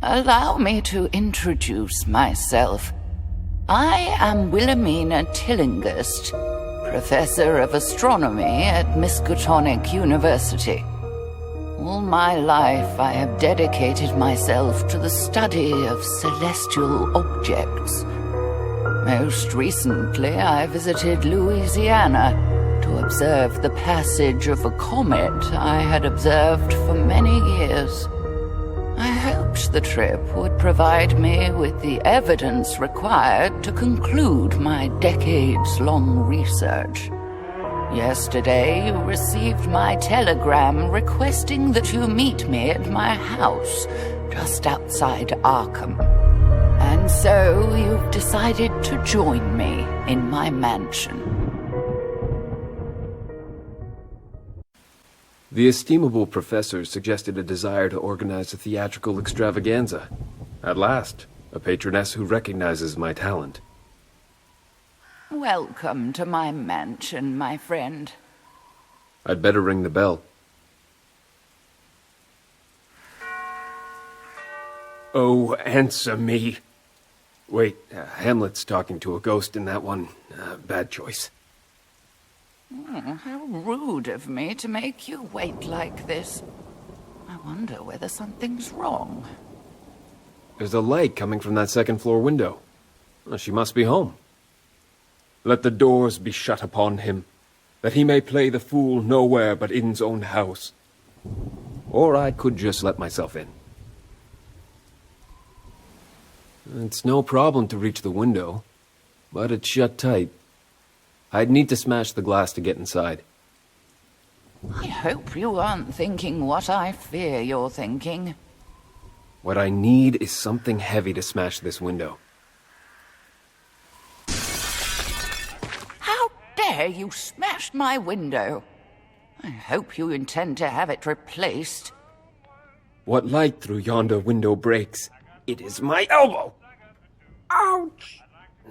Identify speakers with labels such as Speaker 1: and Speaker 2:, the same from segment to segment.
Speaker 1: Allow me to introduce myself. I am Wilhelmina Tillinghast, Professor of Astronomy at Miskatonic University. All my life I have dedicated myself to the study of celestial objects. Most recently I visited Louisiana to observe the passage of a comet I had observed for many years. I hoped the trip would provide me with the evidence required to conclude my decades-long research. Yesterday, you received my telegram requesting that you meet me at my house, just outside Arkham. And so, you've decided to join me in my mansion.
Speaker 2: The estimable professor suggested a desire to organize a theatrical extravaganza. At last, a patroness who recognizes my talent.
Speaker 1: Welcome to my mansion, my friend.
Speaker 2: I'd better ring the bell. Oh, answer me. Wait, Hamlet's talking to a ghost in that one. Bad choice.
Speaker 1: How rude of me to make you wait like this. I wonder whether something's wrong.
Speaker 2: There's a light coming from that second-floor window. Well, she must be home. Let the doors be shut upon him, that he may play the fool nowhere but in's own house. Or I could just let myself in. It's no problem to reach the window, but it's shut tight. I'd need to smash the glass to get inside.
Speaker 1: I hope you aren't thinking what I fear you're thinking.
Speaker 2: What I need is something heavy to smash this window.
Speaker 1: How dare you smash my window? I hope you intend to have it replaced.
Speaker 2: What light through yonder window breaks? It is my elbow! Ouch!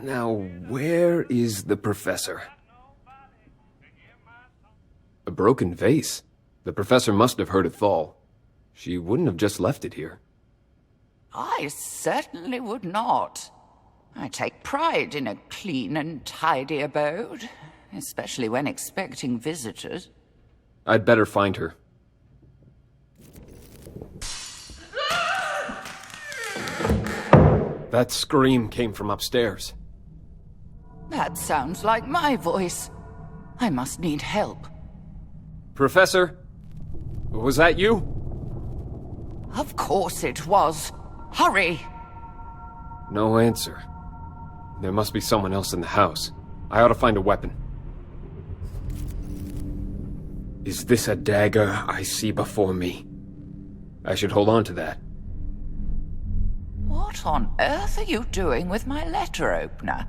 Speaker 2: Now, where is the professor? A broken vase. The professor must have heard it fall. She wouldn't have just left it here.
Speaker 1: I certainly would not. I take pride in a clean and tidy abode, especially when expecting visitors.
Speaker 2: I'd better find her. That scream came from upstairs.
Speaker 1: That sounds like my voice. I must need help.
Speaker 2: Professor? Was that you?
Speaker 1: Of course it was. Hurry!
Speaker 2: No answer. There must be someone else in the house. I ought to find a weapon. Is this a dagger I see before me? I should hold on to that.
Speaker 1: What on earth are you doing with my letter opener?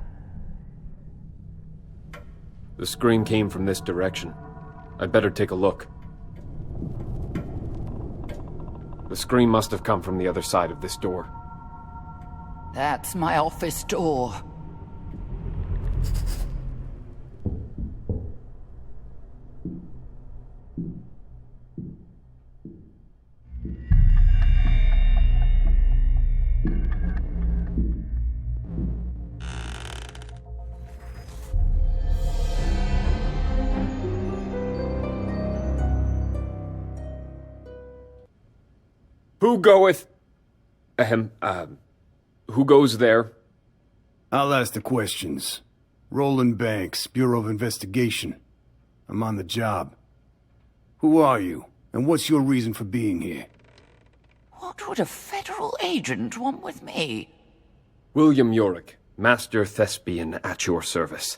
Speaker 2: The scream came from this direction. I'd better take a look. The scream must have come from the other side of this door.
Speaker 1: That's my office door.
Speaker 2: Who goeth? Who goes there?
Speaker 3: I'll ask the questions. Roland Banks, Bureau of Investigation. I'm on the job. Who are you, and what's your reason for being here?
Speaker 1: What would a federal agent want with me?
Speaker 2: William Yorick, Master Thespian at your service.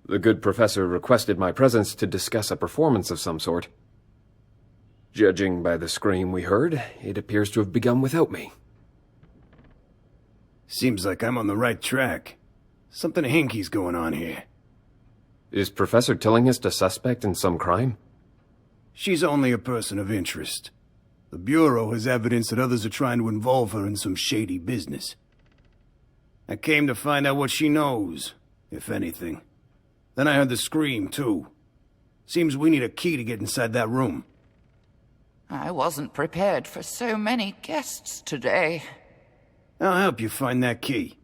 Speaker 2: The good professor requested my presence to discuss a performance of some sort. Judging by the scream we heard, it appears to have begun without me.
Speaker 3: Seems like I'm on the right track. Something hinky's going on here.
Speaker 2: Is Professor Tillinghast a suspect in some crime?
Speaker 3: She's only a person of interest. The Bureau has evidence that others are trying to involve her in some shady business. I came to find out what she knows, if anything. Then I heard the scream, too. Seems we need a key to get inside that room.
Speaker 1: I wasn't prepared for so many guests today.
Speaker 3: I'll help you find that key.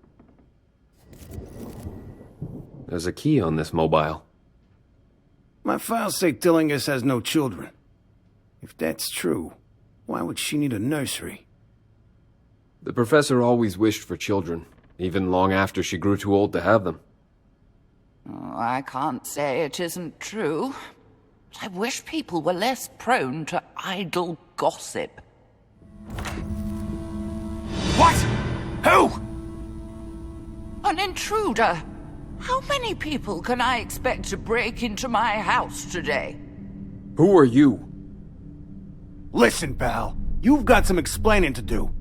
Speaker 2: There's a key on this mobile.
Speaker 3: My files say Tillinghast has no children. If that's true, why would she need a nursery?
Speaker 2: The professor always wished for children, even long after she grew too old to have them.
Speaker 1: Oh, I can't say it isn't true. But I wish people were less prone to idle gossip.
Speaker 3: What? Who?
Speaker 1: An intruder! How many people can I expect to break into my house today?
Speaker 2: Who are you?
Speaker 3: Listen, pal. You've got some explaining to do.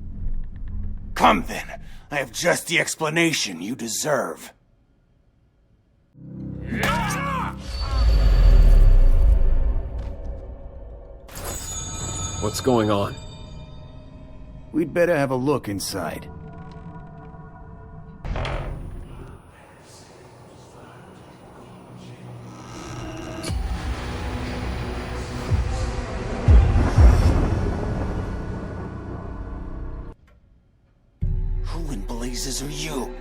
Speaker 3: Come then. I have just the explanation you deserve.
Speaker 2: What's going on?
Speaker 3: We'd better have a look inside.
Speaker 4: Who in blazes are you?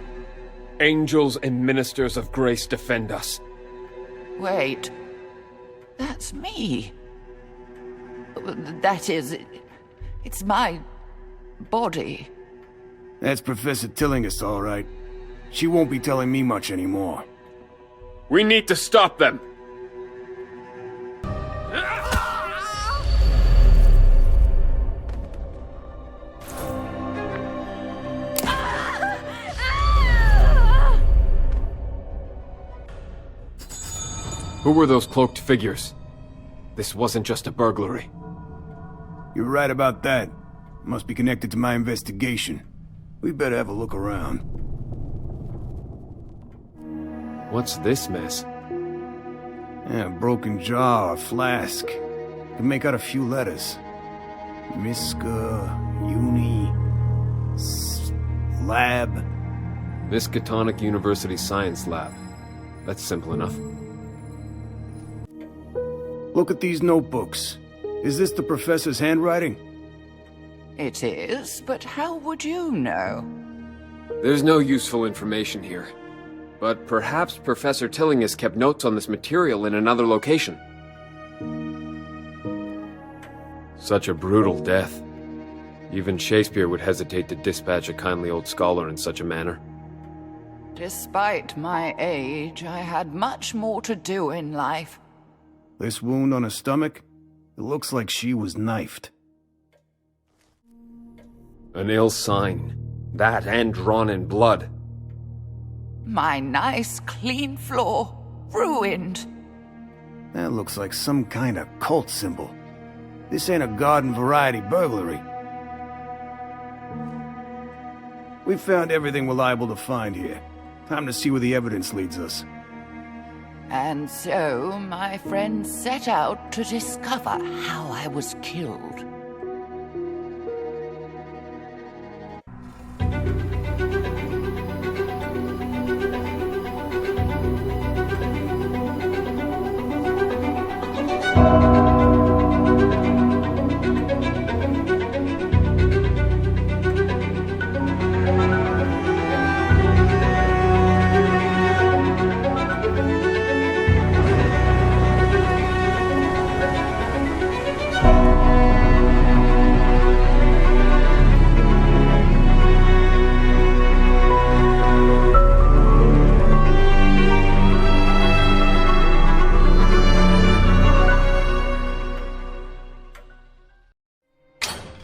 Speaker 2: Angels and ministers of grace defend us.
Speaker 1: Wait. That's me. That is, it's my body.
Speaker 3: That's Professor Tillinghast, all right. She won't be telling me much anymore.
Speaker 2: We need to stop them! Who were those cloaked figures? This wasn't just a burglary.
Speaker 3: You're right about that. Must be connected to my investigation. We better have a look around.
Speaker 2: What's this mess?
Speaker 3: Yeah, a broken jar or flask. Can make out a few letters. Miska, Uni, Lab.
Speaker 2: Miskatonic University Science Lab. That's simple enough.
Speaker 3: Look at these notebooks. Is this the professor's handwriting?
Speaker 1: It is, but how would you know?
Speaker 2: There's no useful information here. But perhaps Professor Tillinghast kept notes on this material in another location. Such a brutal death. Even Shakespeare would hesitate to dispatch a kindly old scholar in such a manner.
Speaker 1: Despite my age, I had much more to do in life.
Speaker 3: This wound on her stomach? It looks like she was knifed.
Speaker 2: An ill sign. That and drawn in blood.
Speaker 1: My nice, clean floor, ruined.
Speaker 3: That looks like some kind of cult symbol. This ain't a garden variety burglary. We've found everything we're liable to find here. Time to see where the evidence leads us.
Speaker 1: And so, my friends set out to discover how I was killed.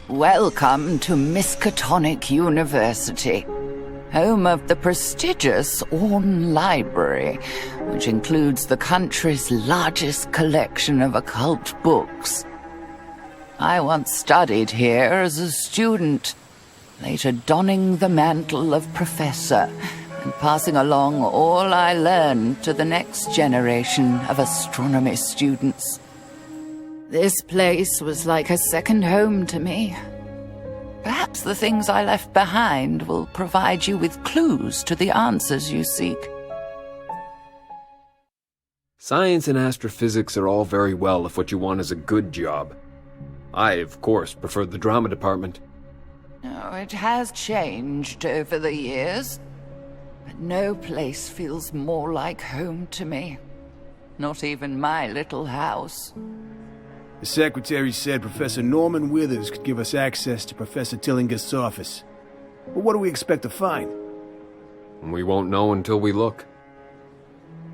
Speaker 1: Welcome to Miskatonic University, home of the prestigious Orne Library, which includes the country's largest collection of occult books. I once studied here as a student, later donning the mantle of professor and passing along all I learned to the next generation of astronomy students. This place was like a second home to me. Perhaps the things I left behind will provide you with clues to the answers you seek.
Speaker 2: Science and astrophysics are all very well if what you want is a good job. I, of course, preferred the drama department.
Speaker 1: Oh, it has changed over the years. But no place feels more like home to me. Not even my little house.
Speaker 3: The secretary said Professor Norman Withers could give us access to Professor Tillingust's office. But what do we expect to find?
Speaker 2: We won't know until we look.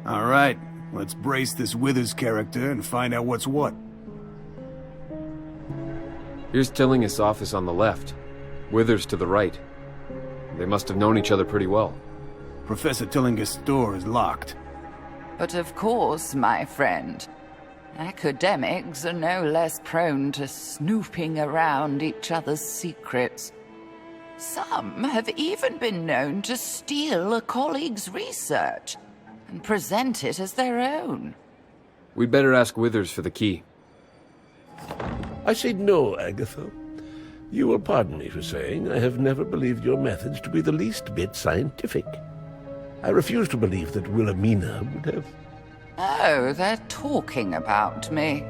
Speaker 3: All right, let's brace this Withers character and find out what's what.
Speaker 2: Here's Tillingust's office on the left. Withers to the right. They must have known each other pretty well.
Speaker 3: Professor Tillingust's door is locked.
Speaker 1: But of course, my friend, academics are no less prone to snooping around each other's secrets. Some have even been known to steal a colleague's research and present it as their own.
Speaker 2: We'd better ask Withers for the key.
Speaker 5: I say no, Agatha. You will pardon me for saying I have never believed your methods to be the least bit scientific. I refuse to believe that Wilhelmina would have...
Speaker 1: Oh, they're talking about me.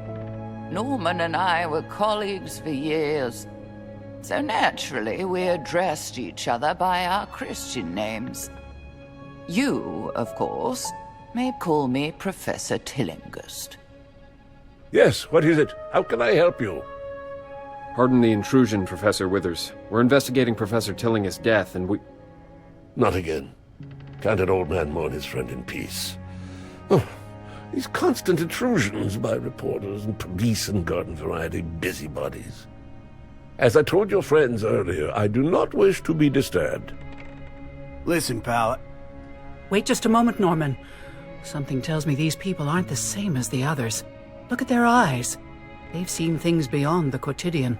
Speaker 1: Norman and I were colleagues for years. So naturally, we addressed each other by our Christian names. You, of course, may call me Professor Tillingust.
Speaker 5: Yes, what is it? How can I help you?
Speaker 2: Pardon the intrusion, Professor Withers. We're investigating Professor Tillingust's death, and we...
Speaker 5: Not again. Can't an old man mourn his friend in peace? Oh, these constant intrusions by reporters and police and garden variety busybodies. As I told your friends earlier, I do not wish to be disturbed.
Speaker 3: Listen, pal.
Speaker 6: Wait just a moment, Norman. Something tells me these people aren't the same as the others. Look at their eyes. They've seen things beyond the quotidian.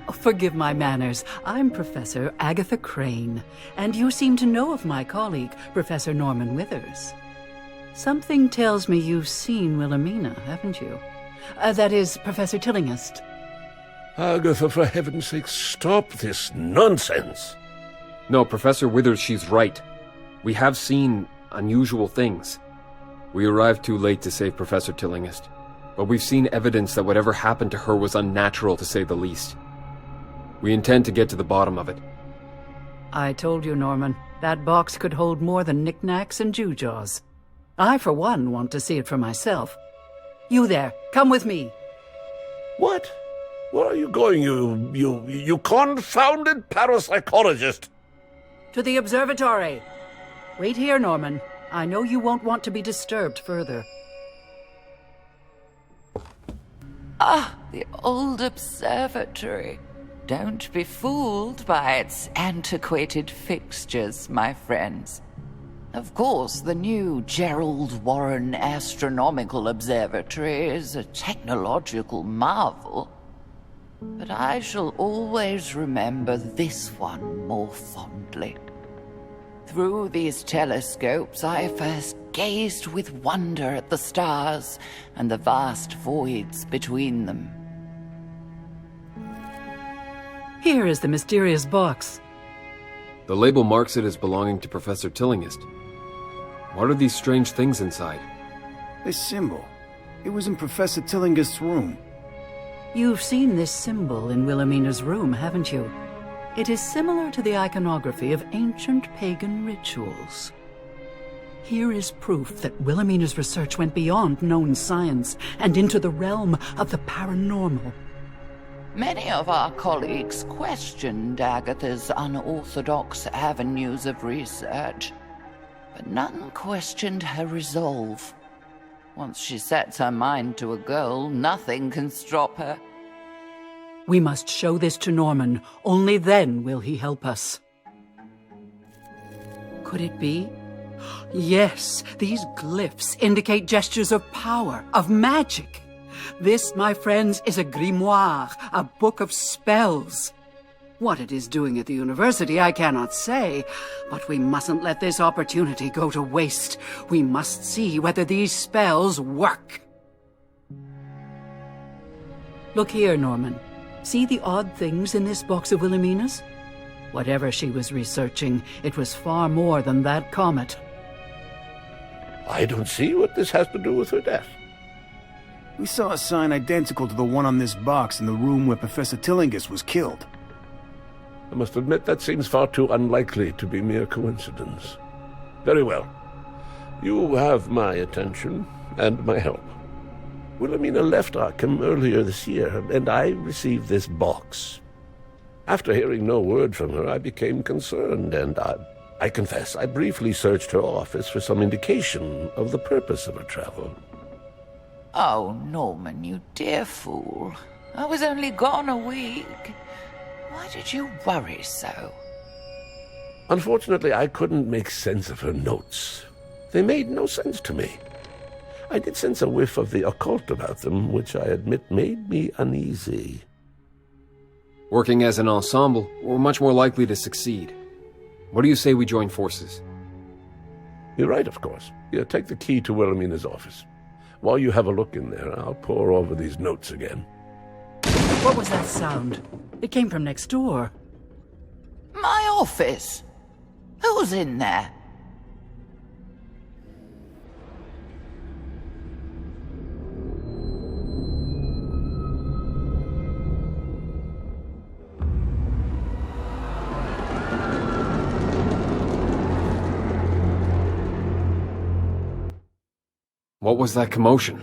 Speaker 6: Oh, forgive my manners. I'm Professor Agatha Crane, and you seem to know of my colleague, Professor Norman Withers. Something tells me you've seen Wilhelmina, haven't you? That is, Professor Tillingust.
Speaker 5: Agatha, for heaven's sake, stop this nonsense.
Speaker 2: No, Professor Withers, she's right. We have seen unusual things. We arrived too late to save Professor Tillingust, but we've seen evidence that whatever happened to her was unnatural, to say the least. We intend to get to the bottom of it.
Speaker 6: I told you, Norman, that box could hold more than knickknacks and gewgaws. I, for one, want to see it for myself. You there, come with me.
Speaker 5: What? Where are you going, you confounded parapsychologist?
Speaker 6: To the observatory. Wait here, Norman. I know you won't want to be disturbed further.
Speaker 1: Ah, the old observatory. Don't be fooled by its antiquated fixtures, my friends. Of course, the new Gerald Warren Astronomical Observatory is a technological marvel. But I shall always remember this one more fondly. Through these telescopes, I first gazed with wonder at the stars and the vast voids between them.
Speaker 6: Here is the mysterious box.
Speaker 2: The label marks it as belonging to Professor Tillingust. What are these strange things inside?
Speaker 3: This symbol. It was in Professor Tillingust's room.
Speaker 6: You've seen this symbol in Wilhelmina's room, haven't you? It is similar to the iconography of ancient pagan rituals. Here is proof that Wilhelmina's research went beyond known science and into the realm of the paranormal.
Speaker 1: Many of our colleagues questioned Agatha's unorthodox avenues of research, but none questioned her resolve. Once she sets her mind to a goal, nothing can stop her.
Speaker 6: We must show this to Norman. Only then will he help us. Could it be? Yes, these glyphs indicate gestures of power, of magic. This, my friends, is a grimoire, a book of spells. What it is doing at the university, I cannot say, but we mustn't let this opportunity go to waste. We must see whether these spells work. Look here, Norman. See the odd things in this box of Wilhelmina's? Whatever she was researching, it was far more than that comet.
Speaker 5: I don't see what this has to do with her death.
Speaker 3: We saw a sign identical to the one on this box in the room where Professor Tillinghast was killed.
Speaker 5: I must admit that seems far too unlikely to be mere coincidence. Very well. You have my attention and my help. Wilhelmina left Arkham earlier this year, and I received this box. After hearing no word from her, I became concerned, and I confess I briefly searched her office for some indication of the purpose of her travel.
Speaker 1: Oh, Norman, you dear fool. I was only gone a week. Why did you worry so?
Speaker 5: Unfortunately, I couldn't make sense of her notes. They made no sense to me. I did sense a whiff of the occult about them, which I admit made me uneasy.
Speaker 2: Working as an ensemble, we're much more likely to succeed. What do you say we join forces?
Speaker 5: You're right, of course. Here, take the key to Wilhelmina's office. While you have a look in there, I'll pore over these notes again.
Speaker 6: What was that sound? It came from next door.
Speaker 1: My office? Who's in there?
Speaker 2: What was that commotion?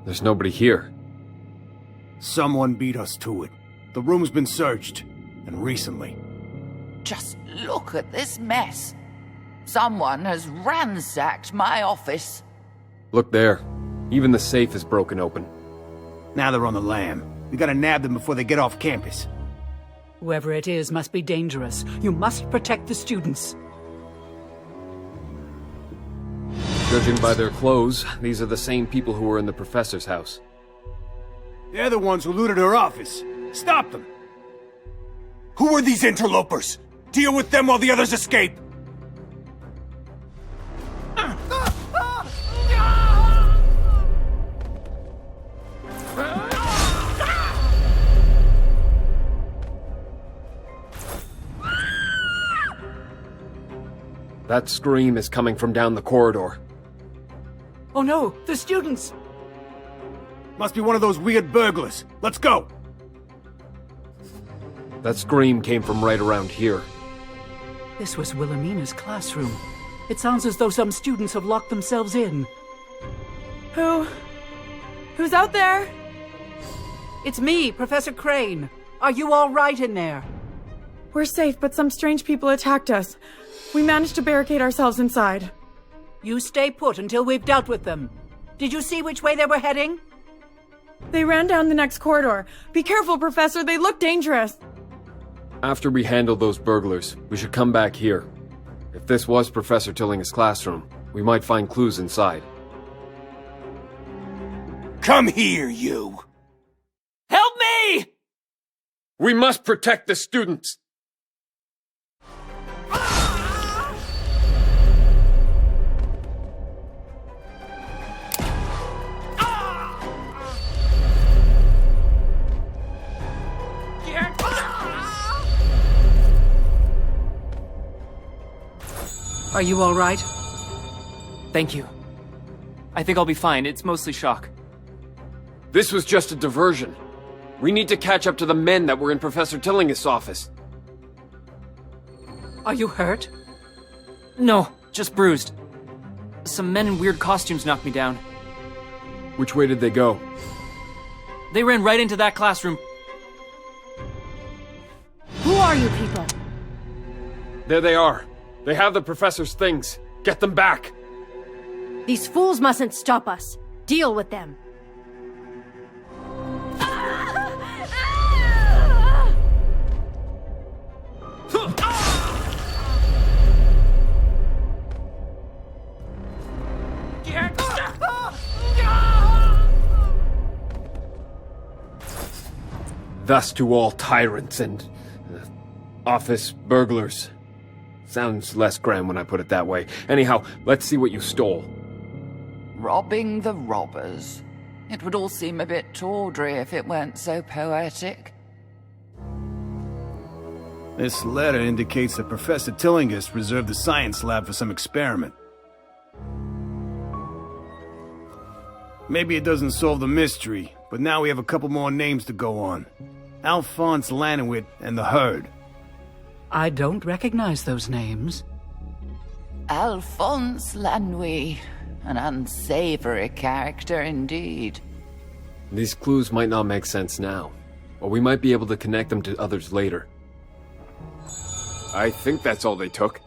Speaker 2: There's nobody here.
Speaker 3: Someone beat us to it. The room's been searched, and recently.
Speaker 1: Just look at this mess. Someone has ransacked my office.
Speaker 2: Look there. Even the safe is broken open.
Speaker 3: Now they're on the lam. We gotta nab them before they get off campus.
Speaker 6: Whoever it is must be dangerous. You must protect the students.
Speaker 2: Judging by their clothes, these are the same people who were in the professor's house.
Speaker 3: They're the ones who looted her office. Stop them!
Speaker 4: Who are these interlopers? Deal with them while the others escape!
Speaker 2: That scream is coming from down the corridor.
Speaker 6: Oh no, the students!
Speaker 3: Must be one of those weird burglars. Let's go!
Speaker 2: That scream came from right around here.
Speaker 6: This was Wilhelmina's classroom. It sounds as though some students have locked themselves in.
Speaker 7: Who's out there?
Speaker 6: It's me, Professor Crane. Are you all right in there?
Speaker 7: We're safe, but some strange people attacked us. We managed to barricade ourselves inside.
Speaker 6: You stay put until we've dealt with them. Did you see which way they were heading?
Speaker 7: They ran down the next corridor. Be careful, Professor, they look dangerous.
Speaker 2: After we handle those burglars, we should come back here. If this was Professor Tilling's classroom, we might find clues inside.
Speaker 4: Come here, you!
Speaker 8: Help me!
Speaker 2: We must protect the students!
Speaker 6: Are you all right?
Speaker 8: Thank you. I think I'll be fine. It's mostly shock.
Speaker 2: This was just a diversion. We need to catch up to the men that were in Professor Tilling's office.
Speaker 6: Are you hurt?
Speaker 8: No, just bruised. Some men in weird costumes knocked me down.
Speaker 2: Which way did they go?
Speaker 8: They ran right into that classroom.
Speaker 7: Who are you people?
Speaker 2: There they are. They have the professor's things. Get them back!
Speaker 9: These fools mustn't stop us. Deal with them.
Speaker 2: Thus to all tyrants and office burglars. Sounds less grand when I put it that way. Anyhow, let's see what you stole.
Speaker 1: Robbing the robbers. It would all seem a bit tawdry if it weren't so poetic.
Speaker 3: This letter indicates that Professor Tillinghast reserved the science lab for some experiment. Maybe it doesn't solve the mystery, but now we have a couple more names to go on. Alphonse Lanowit and the Herd.
Speaker 6: I don't recognize those names.
Speaker 1: Alphonse Lanouis, an unsavory character indeed.
Speaker 2: These clues might not make sense now, but we might be able to connect them to others later. I think that's all they took.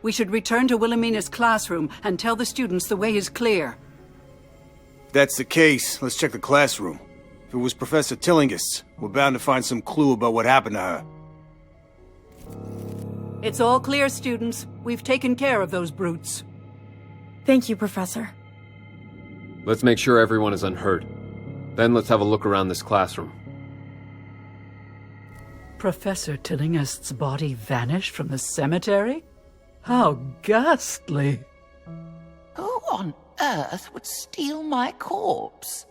Speaker 6: We should return to Wilhelmina's classroom and tell the students the way is clear.
Speaker 3: If that's the case, let's check the classroom. If it was Professor Tillingist's, we're bound to find some clue about what happened to her.
Speaker 6: It's all clear, students. We've taken care of those brutes.
Speaker 7: Thank you, Professor.
Speaker 2: Let's make sure everyone is unhurt. Then let's have a look around this classroom.
Speaker 6: Professor Tillingist's body vanished from the cemetery? How ghastly!
Speaker 1: Who on earth would steal my corpse?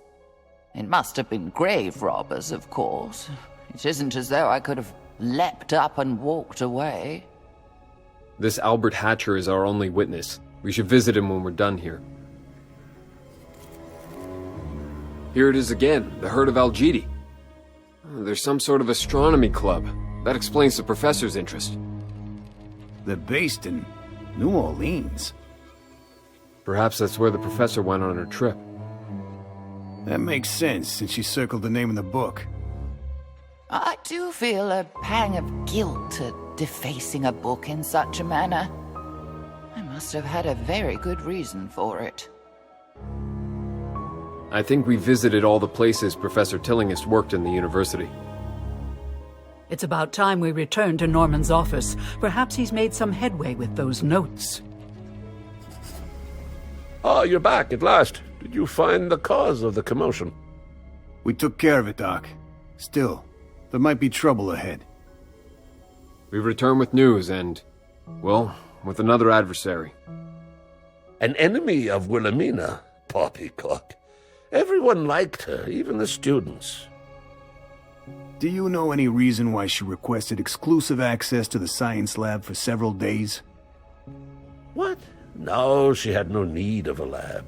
Speaker 1: It must have been grave robbers, of course. It isn't as though I could have leapt up and walked away.
Speaker 2: This Albert Hatcher is our only witness. We should visit him when we're done here. Here it is again, the Herd of Algidi. There's some sort of astronomy club. That explains the professor's interest.
Speaker 3: They're based in New Orleans.
Speaker 2: Perhaps that's where the professor went on her trip.
Speaker 3: That makes sense, since she circled the name in the book.
Speaker 1: I do feel a pang of guilt at defacing a book in such a manner. I must have had a very good reason for it.
Speaker 2: I think we visited all the places Professor Tillingist worked in the university.
Speaker 6: It's about time we return to Norman's office. Perhaps he's made some headway with those notes.
Speaker 5: Ah, you're back at last. Did you find the cause of the commotion?
Speaker 3: We took care of it, Doc. Still, there might be trouble ahead.
Speaker 2: We return with news and, well, with another adversary.
Speaker 5: An enemy of Wilhelmina? Poppycock. Everyone liked her, even the students.
Speaker 3: Do you know any reason why she requested exclusive access to the science lab for several days?
Speaker 5: What? No, she had no need of a lab.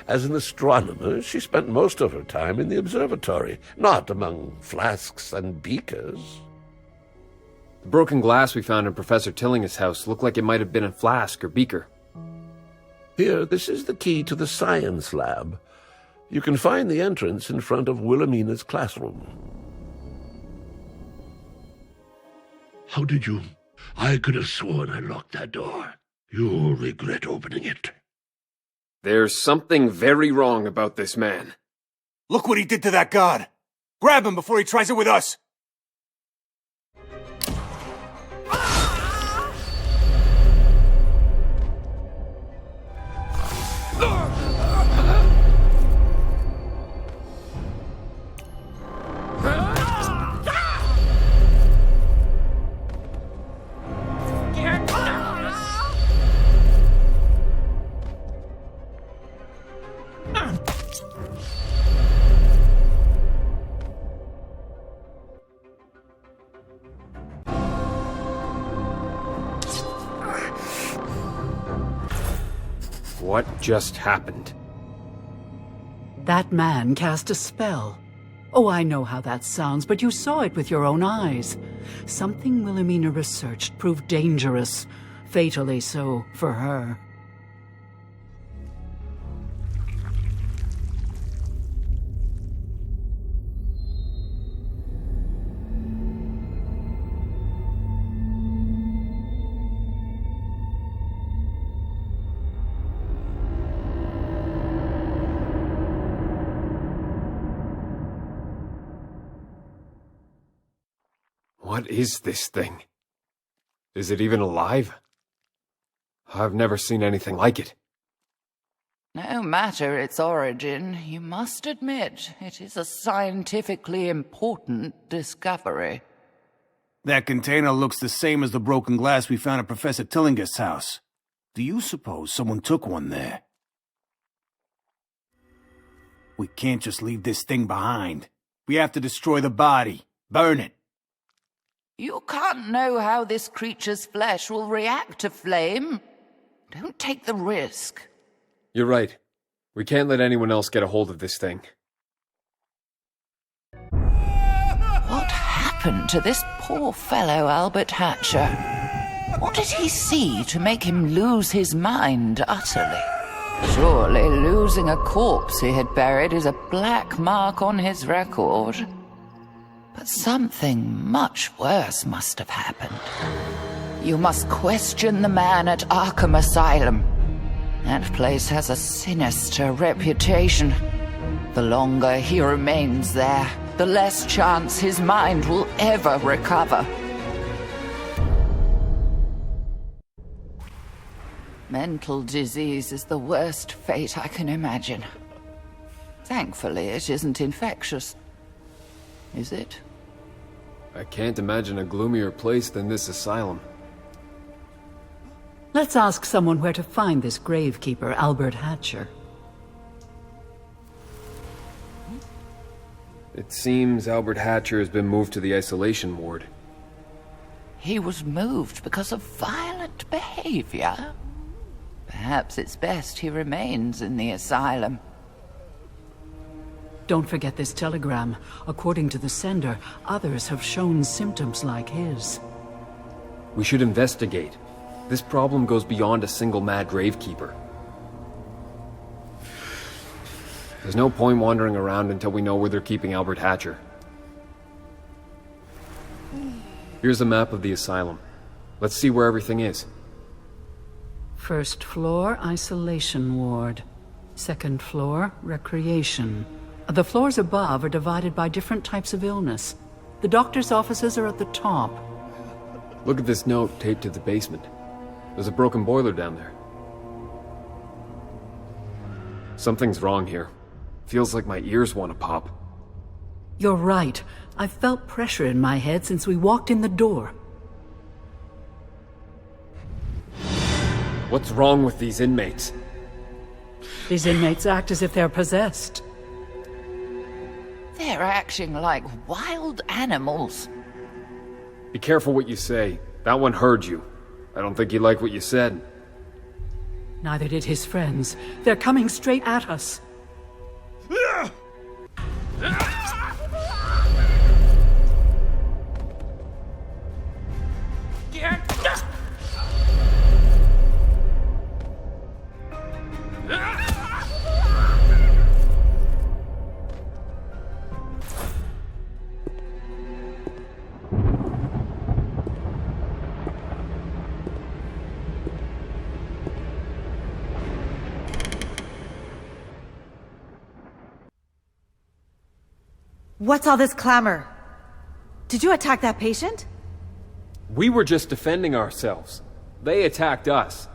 Speaker 5: As an astronomer, she spent most of her time in the observatory, not among flasks and beakers.
Speaker 2: The broken glass we found in Professor Tillingist's house looked like it might have been a flask or beaker.
Speaker 5: Here, this is the key to the science lab. You can find the entrance in front of Wilhelmina's classroom. How did you? I could have sworn I locked that door. You'll regret opening it.
Speaker 2: There's something very wrong about this man.
Speaker 4: Look what he did to that god! Grab him before he tries it with us!
Speaker 2: What just happened?
Speaker 6: That man cast a spell. Oh, I know how that sounds, but you saw it with your own eyes. Something Wilhelmina researched proved dangerous. Fatally so for her.
Speaker 2: What is this thing? Is it even alive? I've never seen anything like it.
Speaker 1: No matter its origin, you must admit it is a scientifically important discovery.
Speaker 3: That container looks the same as the broken glass we found at Professor Tillingist's house. Do you suppose someone took one there? We can't just leave this thing behind. We have to destroy the body. Burn it.
Speaker 1: You can't know how this creature's flesh will react to flame. Don't take the risk.
Speaker 2: You're right. We can't let anyone else get a hold of this thing.
Speaker 1: What happened to this poor fellow Albert Hatcher? What did he see to make him lose his mind utterly? Surely losing a corpse he had buried is a black mark on his record. But something much worse must have happened. You must question the man at Arkham Asylum. That place has a sinister reputation. The longer he remains there, the less chance his mind will ever recover. Mental disease is the worst fate I can imagine. Thankfully, it isn't infectious. Is it?
Speaker 2: I can't imagine a gloomier place than this asylum.
Speaker 6: Let's ask someone where to find this gravekeeper, Albert Hatcher.
Speaker 2: It seems Albert Hatcher has been moved to the isolation ward.
Speaker 1: He was moved because of violent behavior. Perhaps it's best he remains in the asylum.
Speaker 6: Don't forget this telegram. According to the sender, others have shown symptoms like his.
Speaker 2: We should investigate. This problem goes beyond a single mad gravekeeper. There's no point wandering around until we know where they're keeping Albert Hatcher. Here's a map of the asylum. Let's see where everything is.
Speaker 6: First floor, isolation ward. Second floor, recreation. The floors above are divided by different types of illness. The doctor's offices are at the top.
Speaker 2: Look at this note taped to the basement. There's a broken boiler down there. Something's wrong here. Feels like my ears want to pop.
Speaker 6: You're right. I've felt pressure in my head since we walked in the door.
Speaker 2: What's wrong with these inmates?
Speaker 6: These inmates act as if they're possessed.
Speaker 1: They're acting like wild animals.
Speaker 2: Be careful what you say. That one heard you. I don't think he liked what you said.
Speaker 6: Neither did his friends. They're coming straight at us.
Speaker 10: What's all this clamor? Did you attack that patient?
Speaker 2: We were just defending ourselves. They attacked us.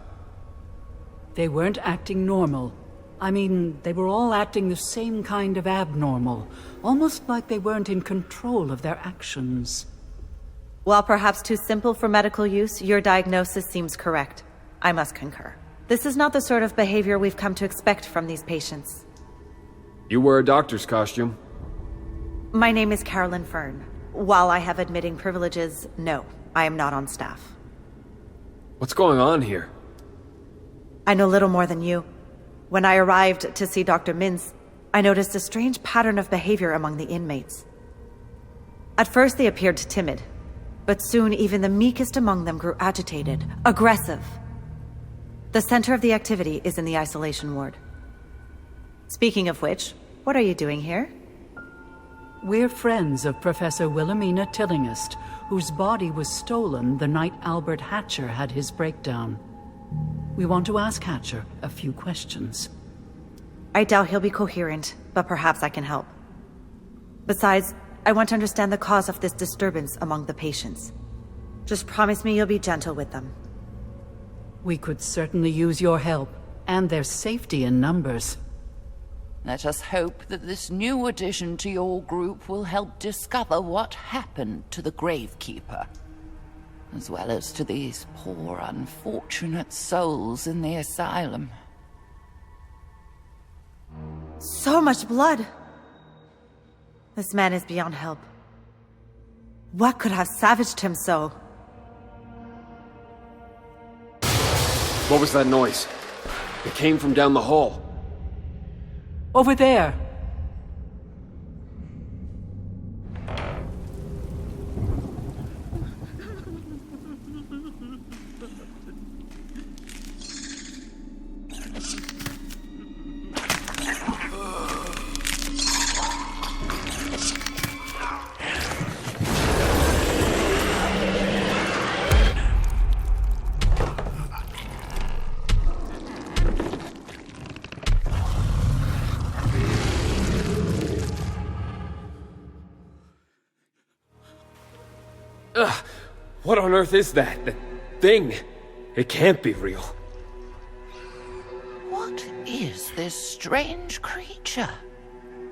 Speaker 6: They weren't acting normal. I mean, they were all acting the same kind of abnormal. Almost like they weren't in control of their actions.
Speaker 10: While perhaps too simple for medical use, your diagnosis seems correct. I must concur. This is not the sort of behavior we've come to expect from these patients.
Speaker 2: You wear a doctor's costume.
Speaker 10: My name is Carolyn Fern. While I have admitting privileges, no, I am not on staff.
Speaker 2: What's going on here?
Speaker 10: I know little more than you. When I arrived to see Dr. Mintz, I noticed a strange pattern of behavior among the inmates. At first they appeared timid, but soon even the meekest among them grew agitated, aggressive. The center of the activity is in the isolation ward. Speaking of which, what are you doing here?
Speaker 6: We're friends of Professor Wilhelmina Tillinghast, whose body was stolen the night Albert Hatcher had his breakdown. We want to ask Hatcher a few questions.
Speaker 10: I doubt he'll be coherent, but perhaps I can help. Besides, I want to understand the cause of this disturbance among the patients. Just promise me you'll be gentle with them.
Speaker 6: We could certainly use your help, and there's safety in numbers.
Speaker 1: Let us hope that this new addition to your group will help discover what happened to the Gravekeeper, as well as to these poor, unfortunate souls in the asylum.
Speaker 10: So much blood! This man is beyond help. What could have savaged him so?
Speaker 2: What was that noise? It came from down the hall.
Speaker 6: Over there.
Speaker 2: What on earth is that? That thing? It can't be real.
Speaker 1: What is this strange creature?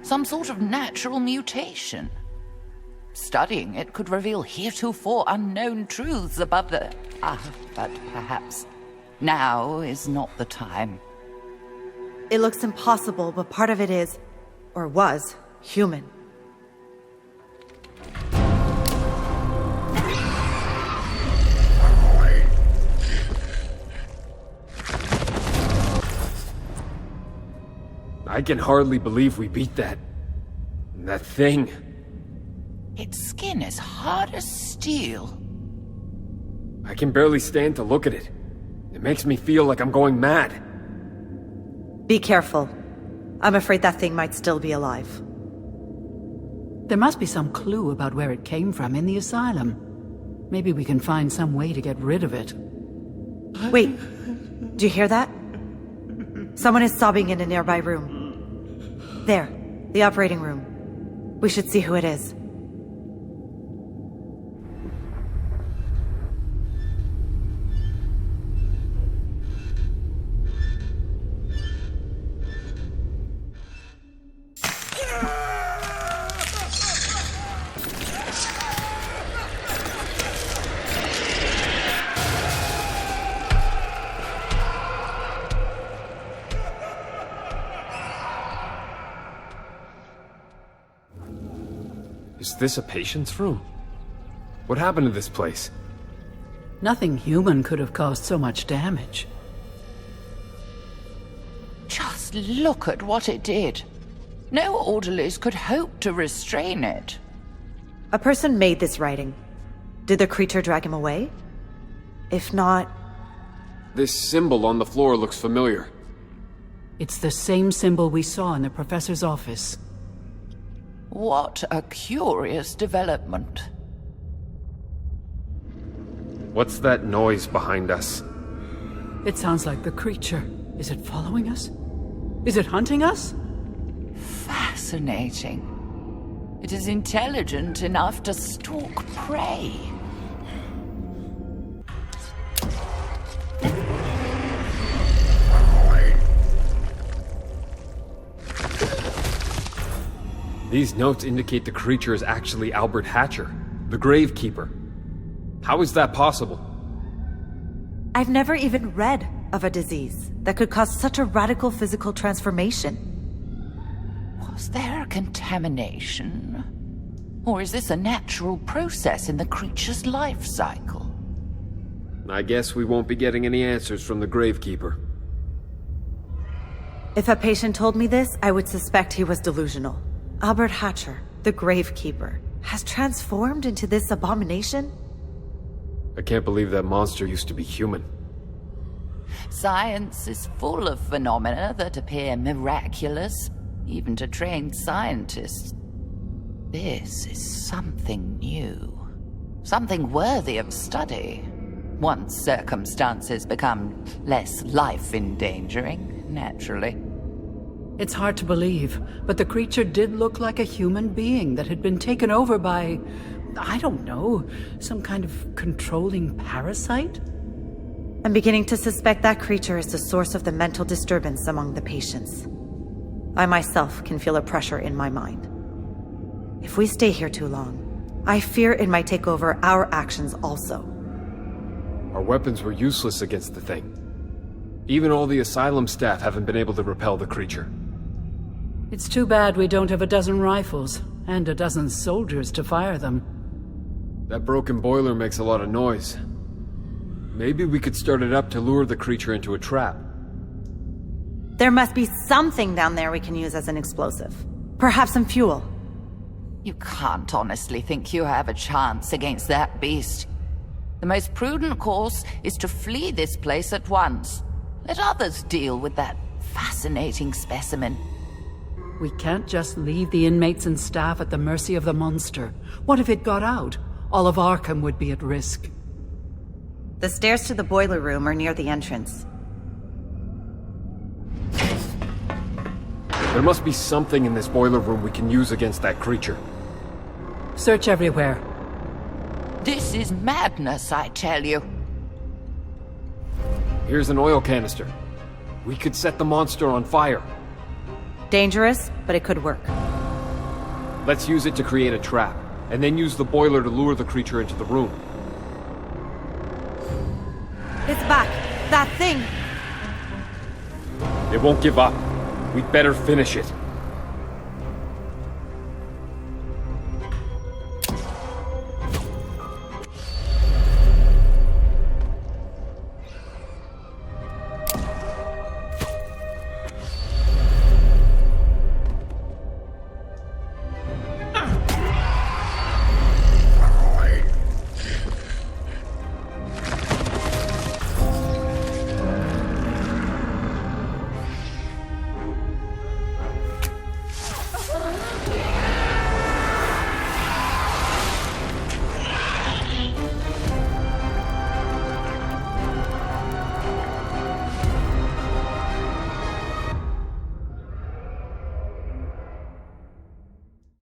Speaker 1: Some sort of natural mutation? Studying it could reveal heretofore unknown truths about the... but perhaps now is not the time.
Speaker 10: It looks impossible, but part of it is, or was, human.
Speaker 2: I can hardly believe we beat that thing.
Speaker 1: Its skin is hard as steel.
Speaker 2: I can barely stand to look at it. It makes me feel like I'm going mad.
Speaker 10: Be careful. I'm afraid that thing might still be alive.
Speaker 6: There must be some clue about where it came from in the asylum. Maybe we can find some way to get rid of it.
Speaker 10: Wait, do you hear that? Someone is sobbing in a nearby room. There, the operating room. We should see who it is.
Speaker 2: Is this a patient's room? What happened to this place?
Speaker 6: Nothing human could have caused so much damage.
Speaker 1: Just look at what it did. No orderlies could hope to restrain it.
Speaker 10: A person made this writing. Did the creature drag him away? If not...
Speaker 2: This symbol on the floor looks familiar.
Speaker 6: It's the same symbol we saw in the professor's office.
Speaker 1: What a curious development.
Speaker 2: What's that noise behind us?
Speaker 6: It sounds like the creature. Is it following us? Is it hunting us?
Speaker 1: Fascinating. It is intelligent enough to stalk prey.
Speaker 2: These notes indicate the creature is actually Albert Hatcher, the Gravekeeper. How is that possible?
Speaker 10: I've never even read of a disease that could cause such a radical physical transformation.
Speaker 1: Was there a contamination? Or is this a natural process in the creature's life cycle?
Speaker 2: I guess we won't be getting any answers from the Gravekeeper.
Speaker 10: If a patient told me this, I would suspect he was delusional. Albert Hatcher, the Gravekeeper, has transformed into this abomination?
Speaker 2: I can't believe that monster used to be human.
Speaker 1: Science is full of phenomena that appear miraculous, even to trained scientists. This is something new. Something worthy of study. Once circumstances become less life-endangering, naturally.
Speaker 6: It's hard to believe, but the creature did look like a human being that had been taken over by, I don't know, some kind of controlling parasite?
Speaker 10: I'm beginning to suspect that creature is the source of the mental disturbance among the patients. I myself can feel a pressure in my mind. If we stay here too long, I fear it might take over our actions also.
Speaker 2: Our weapons were useless against the thing. Even all the asylum staff haven't been able to repel the creature.
Speaker 6: It's too bad we don't have a dozen rifles, and a dozen soldiers to fire them.
Speaker 2: That broken boiler makes a lot of noise. Maybe we could start it up to lure the creature into a trap.
Speaker 10: There must be something down there we can use as an explosive. Perhaps some fuel.
Speaker 1: You can't honestly think you have a chance against that beast. The most prudent course is to flee this place at once. Let others deal with that fascinating specimen.
Speaker 6: We can't just leave the inmates and staff at the mercy of the monster. What if it got out? All of Arkham would be at risk.
Speaker 10: The stairs to the boiler room are near the entrance.
Speaker 2: There must be something in this boiler room we can use against that creature.
Speaker 6: Search everywhere.
Speaker 1: This is madness, I tell you.
Speaker 2: Here's an oil canister. We could set the monster on fire.
Speaker 10: Dangerous, but it could work.
Speaker 2: Let's use it to create a trap, and then use the boiler to lure the creature into the room.
Speaker 10: It's back! That thing!
Speaker 2: It won't give up. We'd better finish it.